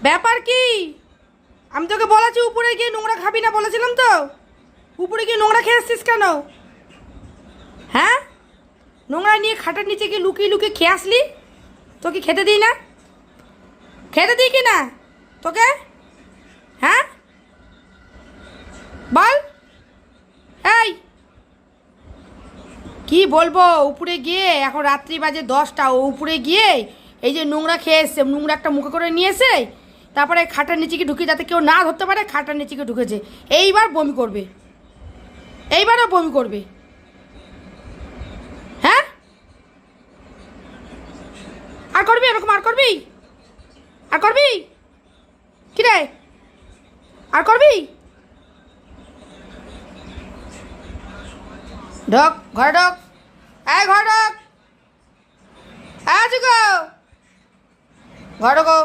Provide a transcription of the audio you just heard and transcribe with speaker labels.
Speaker 1: ব্যাপার কি? আমি তোকে বলেছি উপরে গিয়ে নোংরা খাবি না, বলেছিলাম তো। উপরে গিয়ে নোংরা খেয়ে আসছিস কেন? হ্যাঁ, নোংরা নিয়ে খাটের নিচে গিয়ে লুকিয়ে লুকিয়ে খেয়ে আসলি। তোকে খেতে দিই না? খেতে দিই কি না তোকে? হ্যাঁ বল। এই কি বলবো, উপরে গিয়ে এখন রাত্রি বাজে 10টা, ও উপরে গিয়ে এই যে নোংরা খেয়ে এসছে, নোংরা একটা মুখে করে নিয়ে এসে তারপরে খাটার নিচে কি ঢুকে, যাতে কেউ না ধরতে পারে খাটার নিচে কি ঢুকেছে। এইবার বমি করবে, এইবারও বমি করবে। হ্যাঁ, আর করবি এরকম? আর করবি? আর করবি কি রে? আর করবি? ঢোক, ঘরে ঢোক। এই ঘরে ঢোক। হ্যাঁ, ঘরে ঢোকো।